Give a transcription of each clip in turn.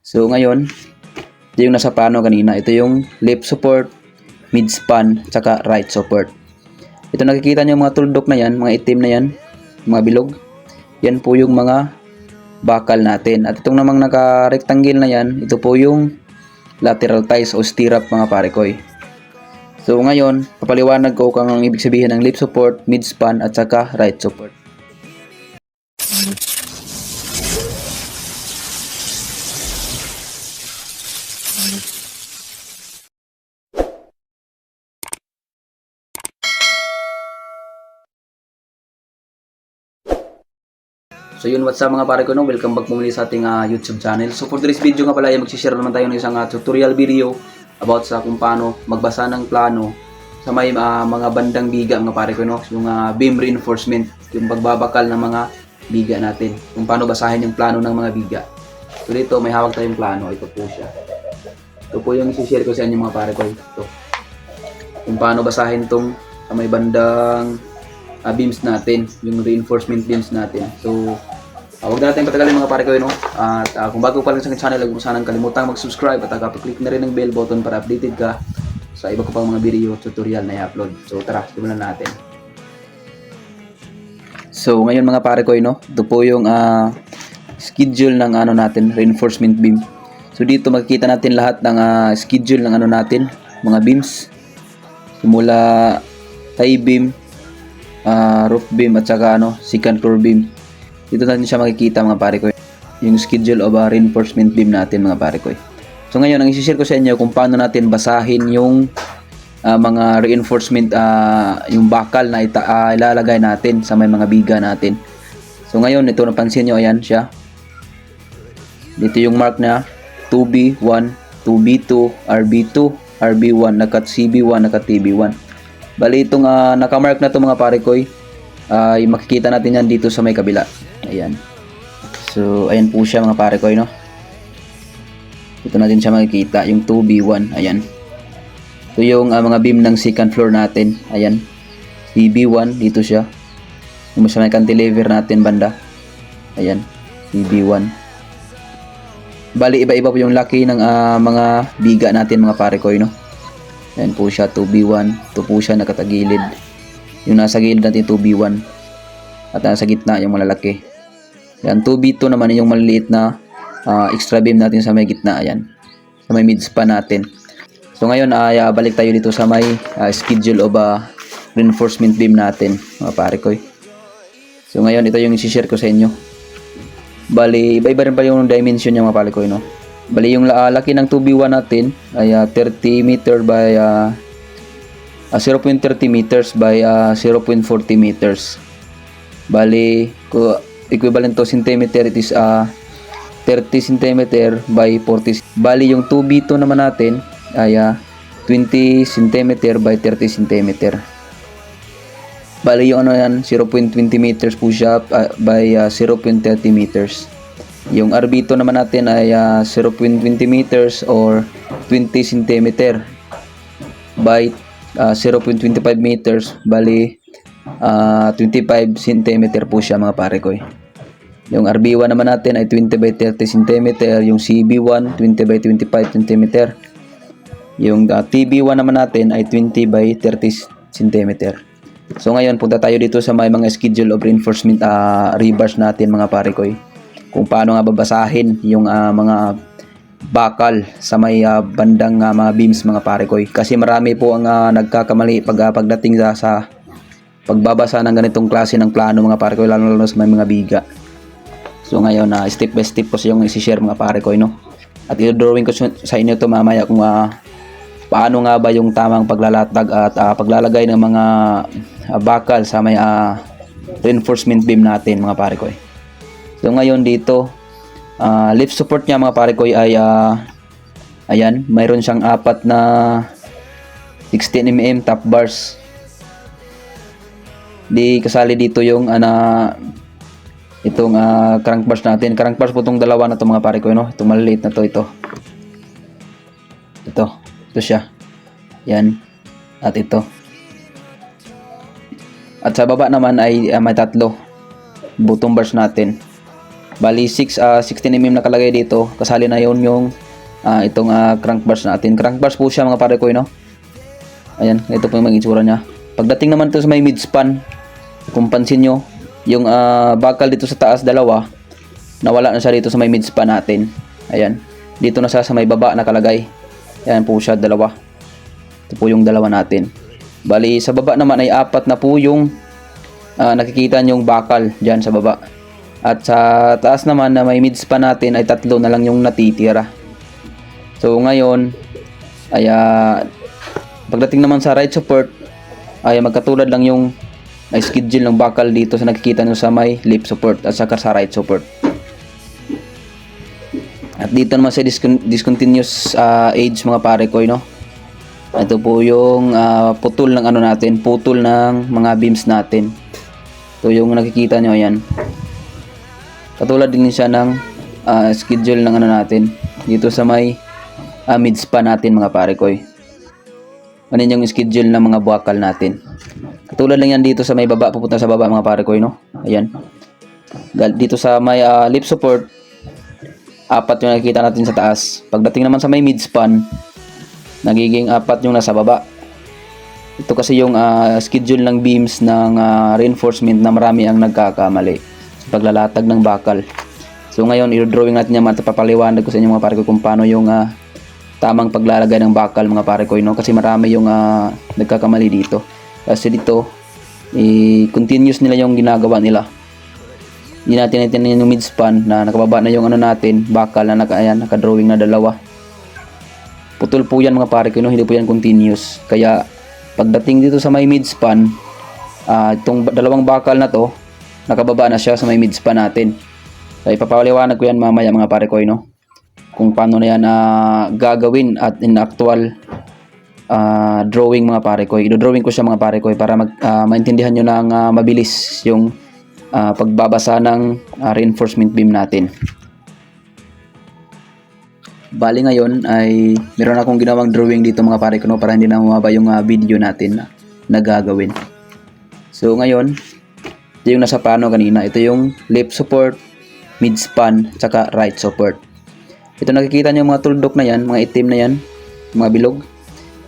So ngayon, ito yung nasa plano kanina. Ito yung left support, mid span, tsaka right support. Ito nakikita nyo yung mga tuldok na yan, mga itim na yan, mga bilog. Yan po yung mga bakal natin. At itong namang naka-rectangle na yan, ito po yung lateral ties o stirrup mga parekoy. So ngayon, papaliwanag ko kung ang ibig sabihin ng left support, mid span, at saka right support. So yun, what's up mga pare ko, no? Welcome back muli sa ating YouTube channel. So for today's video nga pala ay mag-share naman tayo ng isang tutorial video about sa kung paano magbasa ng plano sa may mga bandang biga mga pare ko, no? Yung beam reinforcement, yung pagbabakal ng mga biga natin. Kung paano basahin yung plano ng mga biga. So dito may hawak tayong plano, ito po siya. Ito po yung i-share ko sa inyo mga pare ko. Ito. Kung paano basahin tong sa may bandang beams natin, yung reinforcement beams natin. So, huwag na natin patagalin mga pare ko, no? At kung bago pa lang sa channel, huwag mo sanang kalimutang mag-subscribe at click na rin ng bell button para updated ka sa iba ko pang mga video tutorial na i-upload. So, tara, simulan natin. So, ngayon mga pare ko, no? Ito po yung schedule ng natin, reinforcement beam. So, dito makikita natin lahat ng schedule ng natin, mga beams. Simula tie beam, roof beam at saka second floor beam. Dito natin siya makikita mga pare ko, yung schedule of reinforcement beam natin mga pare ko. So ngayon ang i-share ko sa inyo kung paano natin basahin yung mga reinforcement, yung bakal na ilalagay natin sa may mga biga natin. So ngayon ito napansin nyo, ayan siya. Dito yung mark na 2B1, 2B2, RB2, RB1, nakat CB1, nakat TB1. Bali itong nakamark na ito mga pare ko ay makikita natin yan dito sa may kabila. Ayan. So ayan po siya mga pare ko, no? Dito natin siya makikita yung 2B1. Ayan. Ito yung mga beam ng second floor natin. Ayan. CB1 dito siya. Yung sa may cantilever natin banda. Ayan. CB1. Bali iba-iba po yung laki ng mga biga natin mga pare ko, no? Ayan po siya, 2B1. Ito po siya nakatagilid. Yung nasa gilid natin, 2B1. At nasa gitna, yung malalaki. Ayan, 2B2 naman yung maliliit na extra beam natin sa may gitna. Ayan, sa may midspan natin. So ngayon, balik tayo dito sa may schedule of reinforcement beam natin, mga pare ko. So ngayon, ito yung isi-share ko sa inyo. Bali, iba-iba rin pa yung dimension niya mga pare ko, no? Bali yung laki ng 2B1 natin ay 30 meter by 0.30 meters by 0.40 meters. Bali equivalent to centimeter, it is 30 cm by 40. Bali yung 2B2 naman natin ay 20 cm by 30 cm. Bali yung yan 0.20 meters po siya by 0.30 meters. Yung RB2 naman natin ay 0.20 meters or 20 cm by 0.25 meters. Bali 25 cm po siya mga pare ko. Yung RB1 naman natin ay 20 by 30 cm. Yung CB1 20 by 25 cm. Yung TB1 naman natin ay 20 by 30 cm. So ngayon punta tayo dito sa may mga schedule of reinforcement rebars natin mga pare ko. Kung paano nga babasahin yung mga bakal sa may bandang mga beams mga pare ko. Kasi marami po ang nagkakamali pagdating sa pagbabasa ng ganitong klase ng plano mga pare ko, lalo sa may mga biga. So ngayon step by step po yung isi-share mga pare ko, no? At i-drawing ko sa inyo to mamaya kung paano nga ba yung tamang paglalatag at paglalagay ng mga bakal sa may reinforcement beam natin mga pare ko. So ngayon dito lift support niya mga pare ko ay ayan, mayroon siyang apat na 16mm top bars. Di kasali dito yung itong crank bars natin. Crank bars po itong dalawa na to mga pare ko, no? Itong maliliit na to, ito siya. Yan. At ito. At sa baba naman ay may tatlo bottom bars natin. Bali 16mm nakalagay dito. Kasali na yon yung itong crank bars natin. Crank bars po siya mga pare ko, no? Ayan, ito po yung mga itsura niya. Pagdating naman to sa may midspan, kung pansin nyo, yung bakal dito sa taas dalawa, nawala na siya dito sa may midspan natin. Ayan, dito na siya sa may baba nakalagay. Ayan po siya, dalawa. Ito po yung dalawa natin. Bali sa baba naman ay apat na po yung nakikita nyong bakal dyan sa baba. At sa taas naman na may midspan natin ay tatlo na lang yung natitira. So ngayon ay pagdating naman sa right support ay magkatulad lang yung schedule ng bakal dito sa nakikita nyo sa may left support at saka sa right support. At dito naman sa discontinuous age mga pare ko, no? Ito po yung putol ng ano natin, putol ng mga beams natin. Ito yung nakikita nyo, ayan. Katulad din siya ng schedule ng ano natin dito sa may midspan natin mga pare ko. Ano yung schedule ng mga bakal natin. Katulad lang yan dito sa may baba, pupunta sa baba mga pare ko, no? Ayan. Dito sa may lip support, apat yung nakikita natin sa taas. Pagdating naman sa may midspan, nagiging apat yung nasa baba. Ito kasi yung schedule ng beams ng reinforcement na marami ang nagkakamali sa paglalatag ng bakal. So ngayon, i-drawing natin yan, papaliwanag ko sa inyo mga pare ko kung paano yung tamang paglalagay ng bakal mga pare ko, no? Kasi marami yung nagkakamali dito. Kasi dito continuous nila yung ginagawa nila. Hindi natin natin yung midspan na nakababa na yung ano natin, bakal na naka-drawing na dalawa. Putol po yan mga pare ko, no? Hindi po yan continuous. Kaya pagdating dito sa may midspan, itong dalawang bakal na to nakababa na siya sa may midspan natin. So ipapaliwanag ko yan mamaya mga pare ko, no? Kung paano na yan gagawin at in actual drawing mga pare ko. I-drawing ko siya mga pare ko para maintindihan nyo ng mabilis yung pagbabasa ng reinforcement beam natin. Bali ngayon ay meron akong ginawang drawing dito mga pare ko, no, para hindi na humaba yung video natin na gagawin. So ngayon, ito yung nasa plano kanina. Ito yung left support, midspan, tsaka right support. Ito nakikita nyo yung mga tuldok na yan, mga itim na yan, mga bilog.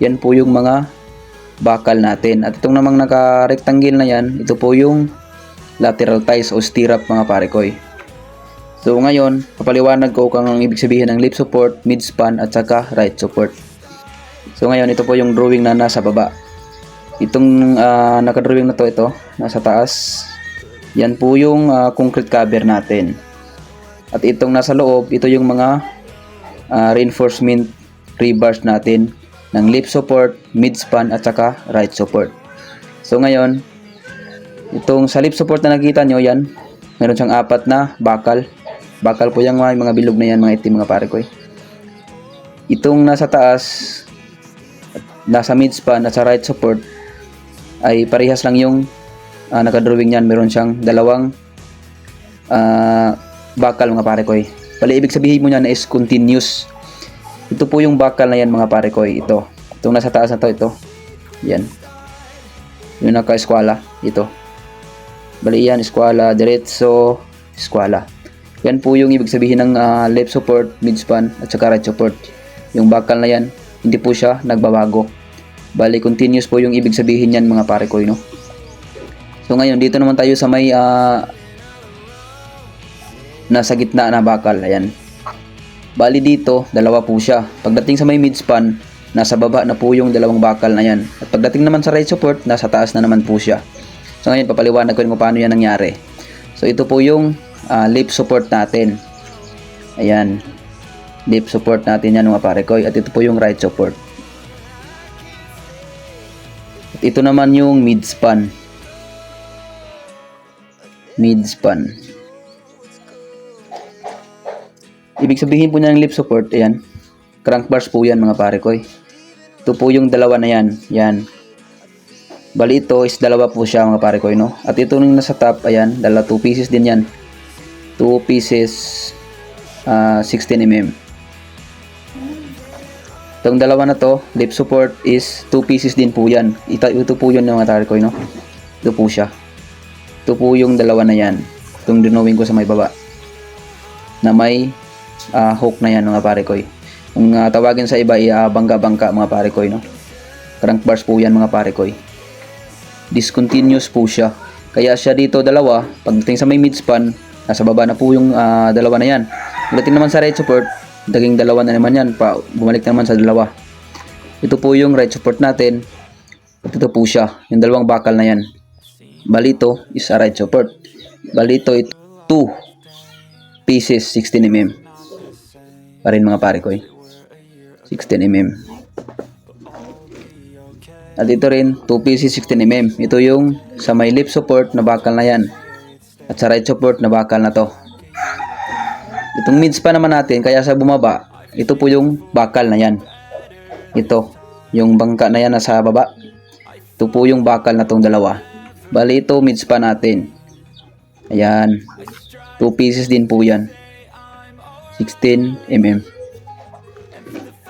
Yan po yung mga bakal natin. At itong namang naka-rectangle na yan, ito po yung lateral ties o stirrup mga pare ko. So ngayon, papaliwanag ko kung ang ibig sabihin ng left support, midspan at saka right support. So ngayon, ito po yung drawing na nasa baba. Itong naka-drawing na to, ito, nasa taas. Yan po yung concrete cover natin. At itong nasa loob, ito yung mga reinforcement rebars natin ng left support, midspan at saka right support. So ngayon, itong sa left support na nakita nyo yan, meron siyang apat na bakal. Bakal po yung mga bilog na yan, mga itim mga pare ko. Itong nasa taas, nasa midspan at sa right support ay parehas lang yung nakadrawing yan. Meron siyang dalawang bakal mga pare ko. Bali ibig sabihin mo niyan na is continuous. Ito po yung bakal na yan mga pare ko. Ito. Itong nasa taas na to, ito. Yan. Yung naka-eskwala. Ito. Bali yan, eskwala, diretso, eskwala. Yan po yung ibig sabihin ng left support, midspan, at saka right support. Yung bakal na yan, hindi po siya nagbabago. Bali, continuous po yung ibig sabihin yan mga pare ko, no? So ngayon, dito naman tayo sa may nasa gitna na bakal. Ayan. Bali dito, dalawa po siya. Pagdating sa may midspan, nasa baba na po yung dalawang bakal na yan. At pagdating naman sa right support, nasa taas na naman po siya. So ngayon, papaliwanag ko rin kung paano yan nangyari. So ito po yung lip support natin. Ayan. Lip support natin yan mga pare ko. At ito po yung right support. At ito naman yung midspan. Midspan. Ibig sabihin po niya ng lip support, ayan. Crank bars po yan mga pare ko. Ito po yung dalawa na yan. Yan. Bali ito is dalawa po siya mga pare ko, no? At ito nung nasa top, ayan, 2 pieces din yan. 2 pieces 16mm. Itong dalawa na to, lip support is 2 pieces din po yan. Ito po yun mga pare ko, no? Ito po siya. Ito po yung dalawa na yan. Itong dinowing ko sa may baba. na may hook na yan mga pare ko. Kung tawagin sa iba ay bangka-bangka mga pare ko, no? Crank bars po yan mga pare ko. Discontinuous po siya. Kaya siya dito dalawa, pagdating sa may midspan, nasa baba na po yung dalawa na yan. Pagdating naman sa right support, daging dalawa na naman yan, bumalik na naman sa dalawa. Ito po yung right support natin. At ito po siya, yung dalawang bakal na yan. Bali ito is a right support. Bali ito 2 pieces 16mm. Pa rin mga pare ko. 16mm. At ito rin 2 pieces 16mm. Ito yung sa may lip support na bakal na yan. At sa right support na bakal na to. Itong midspan naman natin, kaya sa bumaba, ito po yung bakal na yan. Ito, yung bangka na yan nasa baba. Ito po yung bakal na tong dalawa. Bali ito midspan natin. Ayan. 2 pieces din po yan. 16mm.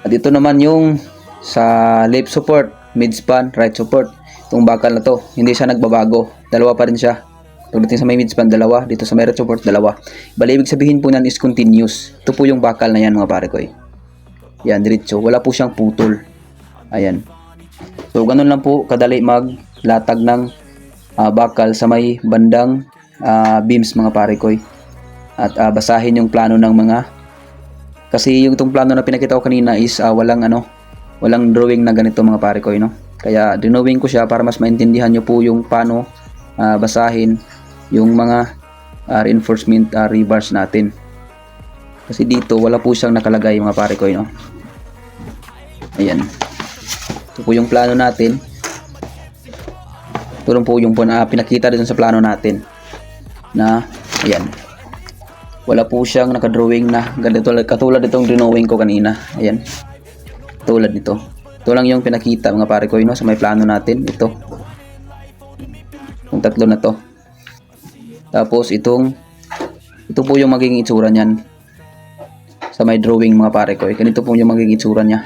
At ito naman yung sa lip support, midspan, right support. Itong bakal na to, hindi siya nagbabago. Dalawa pa rin siya. Pagdating sa may midspan, dalawa. Dito sa may right support, dalawa. Bali, ibig sabihin po nan is continuous. Ito po yung bakal na yan mga pare ko. Yan, diretso. Wala po siyang putol. Ayan. So, ganun lang po kadali maglatag ng bakal sa may bandang beams mga pare ko. At basahin yung plano ng mga, kasi yung itong plano na pinakita ko kanina is walang drawing na ganito mga pare ko, no? Kaya dinowing ko siya para mas maintindihan nyo po yung paano basahin yung mga reinforcement rebars natin. Kasi dito wala po siyang nakalagay mga pare ko, no? Ayan. Ito po yung plano natin. Ito po yung pinakita dito sa plano natin na ayan. Wala po siyang nakadrawing na ganito, katulad itong drawing ko kanina. Ayan. Tulad nito. Ito lang yung pinakita mga pare ko, no, sa may plano natin. Ito. Yung tatlo na to. Tapos ito po yung magiging itsura niyan sa may drawing mga pare ko. Ganito po yung magiging itsura niya.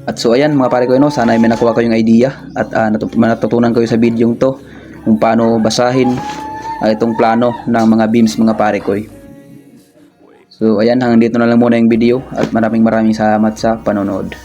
At so ayan mga pare ko, no, sana may nakuha kayong idea at natutunan kayo sa video to kung paano basahin itong plano ng mga beams mga pare ko. So ayan, hanggang dito na lang muna yung video at maraming salamat sa panonood.